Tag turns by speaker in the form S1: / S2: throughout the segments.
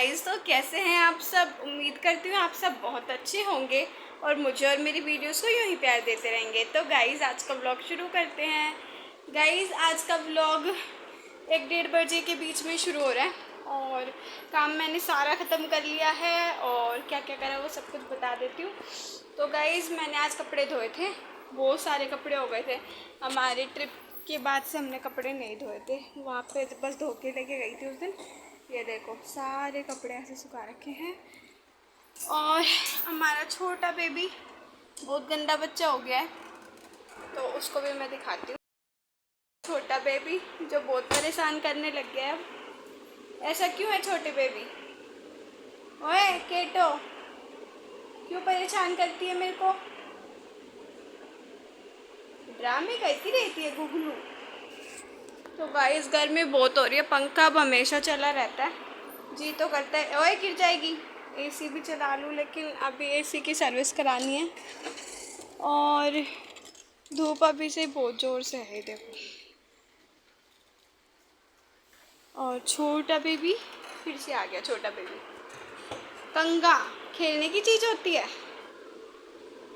S1: Guys, तो कैसे हैं आप सब। उम्मीद करती हूँ आप सब बहुत अच्छे होंगे और मुझे और मेरी वीडियोस को यूं ही प्यार देते रहेंगे। तो गाइस, आज का व्लॉग शुरू करते हैं। गाइस, आज का व्लॉग 1-1:30 बजे के बीच में शुरू हो रहा है और काम मैंने सारा ख़त्म कर लिया है और क्या क्या करा वो सब कुछ बता देती हूँ। तो गाइस, मैंने आज कपड़े धोए थे, बहुत सारे कपड़े हो गए थे। हमारे ट्रिप के बाद से हमने कपड़े नहीं धोए थे, वहाँ पे बस धो के लेके गई थी उस दिन। ये देखो, सारे कपड़े ऐसे सुखा रखे हैं। और हमारा छोटा बेबी बहुत गंदा बच्चा हो गया है, तो उसको भी मैं दिखाती हूँ। छोटा बेबी जो बहुत परेशान करने लग गया है अब। ऐसा क्यों है छोटे बेबी? ओए केटो, क्यों परेशान करती है मेरे को? ड्रामे करती रहती है गुगलू। तो गाइस, गर्मी बहुत हो रही है, पंखा अब हमेशा चला रहता है, जी तो करता है। ओए गिर जाएगी। एसी भी चला लूँ, लेकिन अभी एसी की सर्विस करानी है और धूप अभी से बहुत ज़ोर से है, देखो। और छोटा बेबी फिर से आ गया। छोटा बेबी कंगा खेलने की चीज़ होती है,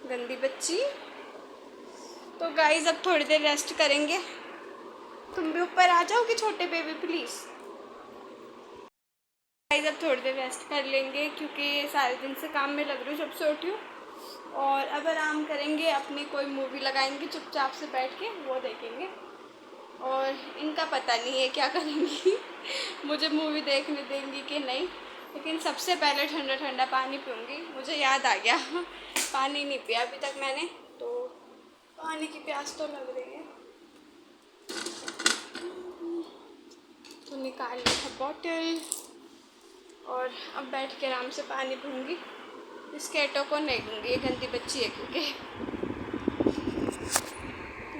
S1: गंदी बच्ची। तो गाइस, अब थोड़ी देर रेस्ट करेंगे। तुम भी ऊपर आ जाओगे छोटे बेबी प्लीज़। गाइस, अब थोड़ी देर रेस्ट कर लेंगे क्योंकि सारे दिन से काम में लग रही हूँ, जब से उठी हूँ। और अब आराम करेंगे, अपनी कोई मूवी लगाएंगे चुपचाप से बैठ के, वो देखेंगे। और इनका पता नहीं है क्या करेंगी मुझे मूवी देखने देंगी कि नहीं, लेकिन सबसे पहले ठंडा ठंडा पानी पीऊँगी। मुझे याद आ गया पानी नहीं पिया अभी तक मैंने, तो पानी की प्यास तो लग रही है। तो निकाल ली है बॉटल और अब बैठ के आराम से पानी पीऊँगी। इस केटो को नहीं दूँगी, ये गंदी बच्ची है क्योंकि।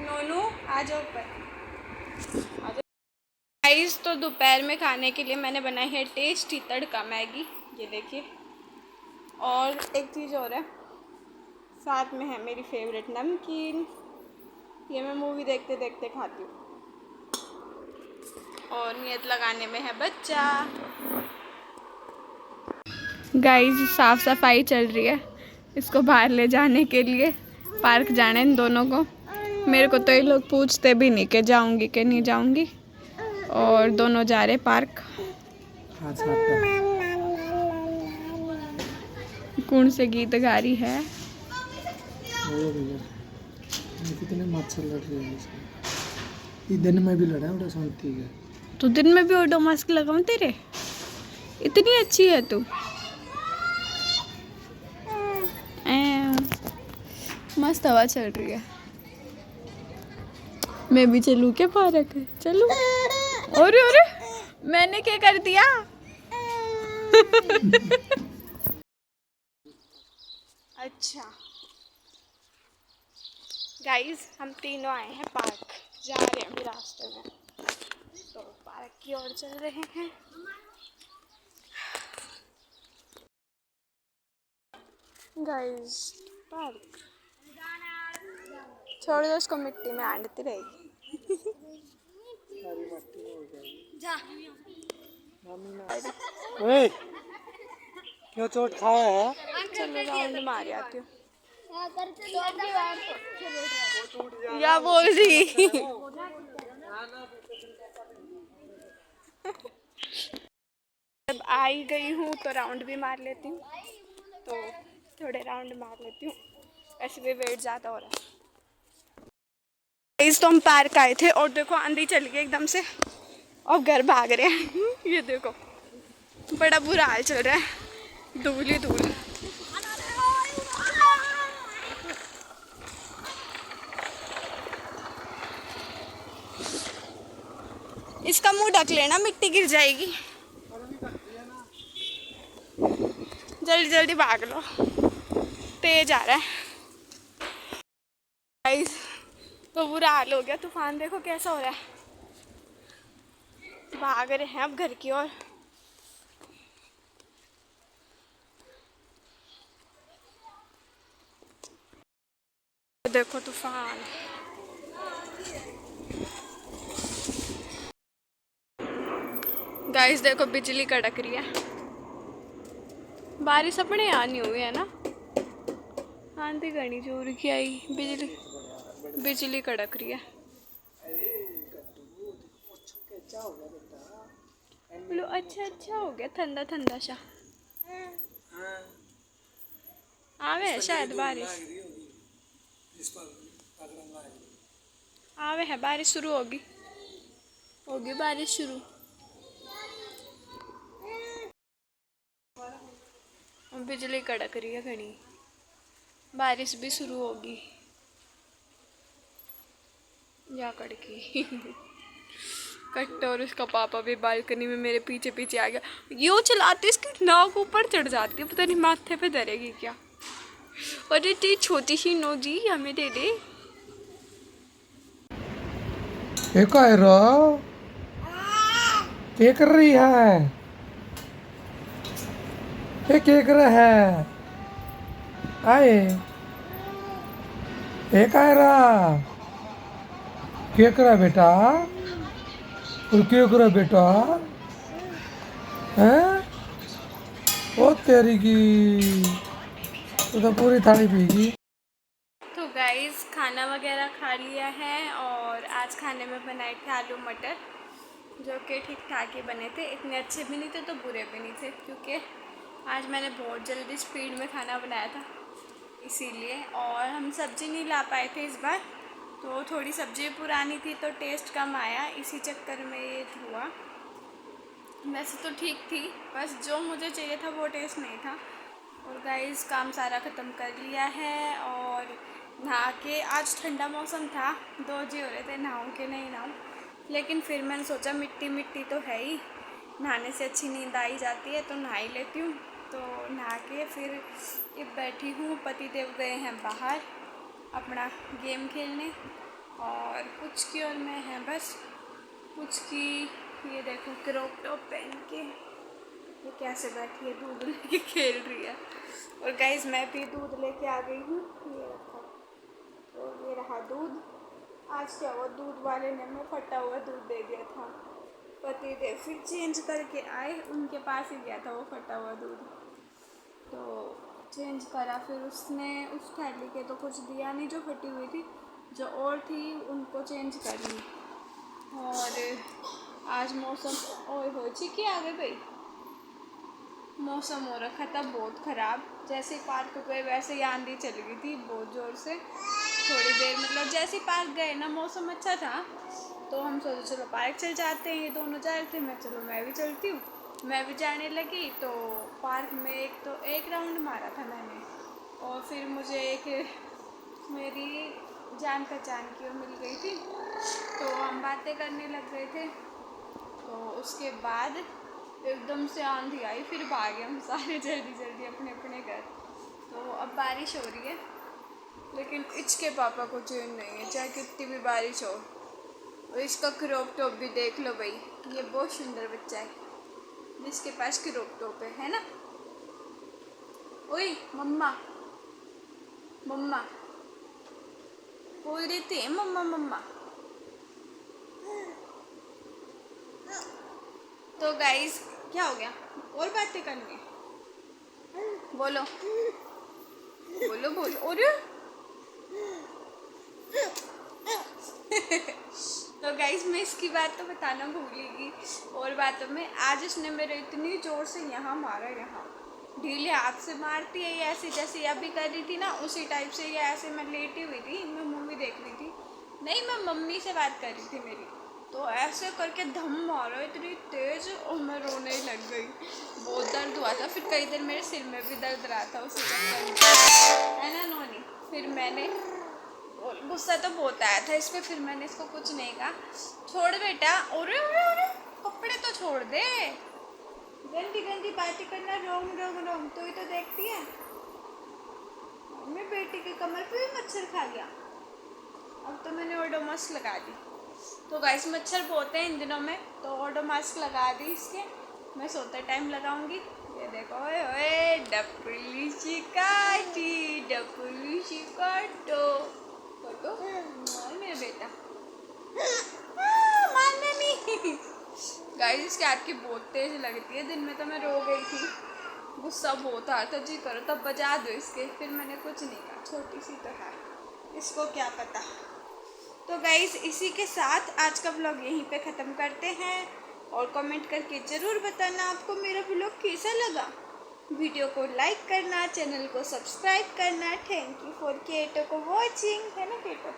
S1: नोनू आ जाओ ऊपर, आ जाओ। गाइस, तो दोपहर में खाने के लिए मैंने बनाई है टेस्टी तड़का मैगी, ये देखिए। और एक चीज़ और है, साथ में है मेरी फेवरेट नमकीन। ये मैं मूवी देखते देखते खाती हूँ। और नियत लगाने में है बच्चा। गाइस, साफ सफाई चल रही है, इसको बाहर ले जाने के लिए। पार्क जाना है इन दोनों को। मेरे को तो ये लोग पूछते भी नहीं कि जाऊंगी कि नहीं जाऊंगी, और दोनों जा रहे पार्क। कौन से गीत गा रही है?
S2: कितने मच्छर लड़ रहे हैं इसके। दिन में भी लड़ा है, शांति है।
S1: तो दिन में भी ओडो मास्क लगाऊं तेरे? इतनी अच्छी है तू। मस्त हवा चल रही है। मैं भी चलूं क्या पार्क? चलूं? अरे अरे, मैंने क्या कर दिया? अच्छा गाइस, हम तीनों आए हैं पार्क, जा रहे हैं अभी रास्ते में, तो पार्क की ओर चल रहे हैं। गाइस, पार्क छोड़ दो उसको, मिट्टी में आंटती रहेगी।
S2: ओए, क्यों चोट खाया है?
S1: चलो राउंड मार आती हूँ। या बोल दी जब आई गई हूँ तो राउंड भी मार लेती हूँ, तो थोड़े राउंड मार लेती हूँ, ऐसे भी वेट ज़्यादा हो रहा है। तो हम पार्क आए थे और देखो आंधी चल गई एकदम से और घर भाग रहे हैं ये देखो, बड़ा बुरा हाल चल रहा है, धूल ही धूल। इसका मुंह ढक लेना, मिट्टी गिर जाएगी। जल्दी जल्दी भाग लो, तेज आ रहा है। गाइस, तो बुरा हाल हो गया, तूफान देखो कैसा हो रहा है। भाग रहे हैं अब घर की ओर। देखो तूफान। गाइस देखो, बिजली कड़क रही है। बारिश अपने यहाँ नहीं हुई है ना, आंधी घनी जोर की आई, बिजली कड़क रही है। बोलो अच्छा हो गया, ठंडा ठंडा सा आवे है शायद बारिश, आवे है बारिश शुरू होगी बारिश शुरू। बिजली कड़क रही है घनी, बारिश भी शुरू होगी या कड़की। कट्टो और उसका पापा भी बालकनी में मेरे पीछे पीछे आ गया, यूँ चलाती इसकी नाक ऊपर चढ़ जाती है, पता नहीं माथे पे धरेगी क्या। अरे ती छोटी सी नो जी हमें दे दे।
S2: क्या कर रही है? ये क्या कर रहा है? आए ये क्या रहा? क्या कर रहा बेटा? और क्या कर रहा बेटा? हैं? ओ तेरी की तो पूरी थाली पीगी।
S1: तो गाइस खाना वगैरह खा लिया है और आज खाने में बनाए थे आलू मटर, जो कि ठीक ठाक ही बने थे, इतने अच्छे भी नहीं थे तो बुरे भी नहीं थे, क्योंकि आज मैंने बहुत जल्दी स्पीड में खाना बनाया था इसीलिए। और हम सब्ज़ी नहीं ला पाए थे इस बार, तो थोड़ी सब्ज़ी पुरानी थी तो टेस्ट कम आया, इसी चक्कर में ये हुआ। वैसे तो ठीक थी, बस जो मुझे चाहिए था वो टेस्ट नहीं था। और गाइस काम सारा ख़त्म कर लिया है और नहा के, आज ठंडा मौसम था, 2 जी हो रहे थे नहाऊं कि नहीं नहाऊं, लेकिन फिर मैंने सोचा मिट्टी मिट्टी तो है ही, नहाने से अच्छी नींद आई जाती है तो नहा ही लेती हूँ। तो नहा के फिर बैठी हूँ, पति देव गए हैं बाहर अपना गेम खेलने और कुछ की और मैं हैं बस कुछ की। ये देखो क्रॉप टॉप पहन के ये कैसे बैठी है, दूध लेके खेल रही है। और गाइस मैं भी दूध लेके आ गई हूँ, ये रखा और ये रहा दूध। आज क्या हुआ, दूध वाले ने मैं फटा हुआ दूध दे दिया था, पति देव फिर चेंज करके आए, उनके पास ही गया था वो फटा हुआ दूध, तो चेंज करा, फिर उसने उस थैली के तो कुछ दिया नहीं जो फटी हुई थी, जो और थी उनको चेंज कर ली। और आज मौसम ओए हो चिकी आ गई भाई, मौसम हो रखा था बहुत ख़राब, जैसे पार्क गए वैसे ही आंधी चल गई थी बहुत ज़ोर से। थोड़ी देर मतलब जैसे पार्क गए ना मौसम अच्छा था, तो हम सोचे चलो पार्क चल जाते हैं, ये दोनों जा रहे थे, मैं चलो मैं भी चलती हूँ, मैं भी जाने लगी। तो पार्क में एक राउंड मारा था मैंने, और फिर मुझे एक मेरी जान पहचान की वो मिल गई थी, तो हम बातें करने लग गए थे। तो उसके बाद एकदम से आंधी आई, फिर भागे हम सारे जल्दी जल्दी अपने अपने घर। तो अब बारिश हो रही है, लेकिन इसके पापा को चैन नहीं है, चाहे कितनी भी बारिश हो। और इसका क्रॉप टॉप भी देख लो भाई, ये बहुत सुंदर बच्चा है जिसके पास क्रॉप टॉप है ना। ओए मम्मा मम्मा बोल देते हैं मम्मा मम्मा। तो गाइस क्या हो गया, और बातें करनी है, बोलो बोलो बोलो। और तो गाइस मैं इसकी बात तो बताना भूल गई, और बातों में आज इसने मेरे इतनी ज़ोर से यहाँ मारा, यहाँ ढीले हाथ से मारती है ये, ऐसे जैसे अभी कर रही थी ना उसी टाइप से ये, ऐसे मैं लेटी हुई थी, मैं मूवी देख रही थी, नहीं मैं मम्मी से बात कर रही थी मेरी, तो ऐसे करके धम मारा इतनी तेज़ और मैं रोने ही लग गई, बहुत दर्द हुआ था। फिर कई देर मेरे सिर में भी दर्द रहा था उसी चक्कर में, है ना नोनी। फिर मैंने गुस्सा तो बहुत आया था इस पर, फिर मैंने इसको कुछ नहीं कहा, छोड़ बेटा, और कपड़े तो छोड़ दे, गंदी गंदी बातें करना रोंग रोंग रोंग, तो ही तो देखती है। मेरी बेटी की कमर पे भी मच्छर खा गया, अब तो मैंने ओडोमॉस लगा दी। तो गाइस मच्छर बहुत है इन दिनों में, तो ओडोमॉस लगा दी इसके, मैं सोते टाइम लगाऊंगी। ये देखो ओए ओए डपुली शिकाटी डपुली शिकाटो फोटो मेरा बेटा मानने नहीं। गाइस इसके हाथ की बहुत तेज लगती है, दिन में तो मैं रो गई थी, गुस्सा बहुत आ रहा था, जी करो तब बजा दो इसके, फिर मैंने कुछ नहीं कहा, छोटी सी तो है, इसको क्या पता। तो गाइज़ इसी के साथ आज का व्लॉग यहीं पे ख़त्म करते हैं, और कमेंट करके ज़रूर बताना आपको मेरा व्लॉग कैसा लगा। वीडियो को लाइक करना, चैनल को सब्सक्राइब करना। थैंक यू फॉर केटो को वॉचिंग, है ना केटो।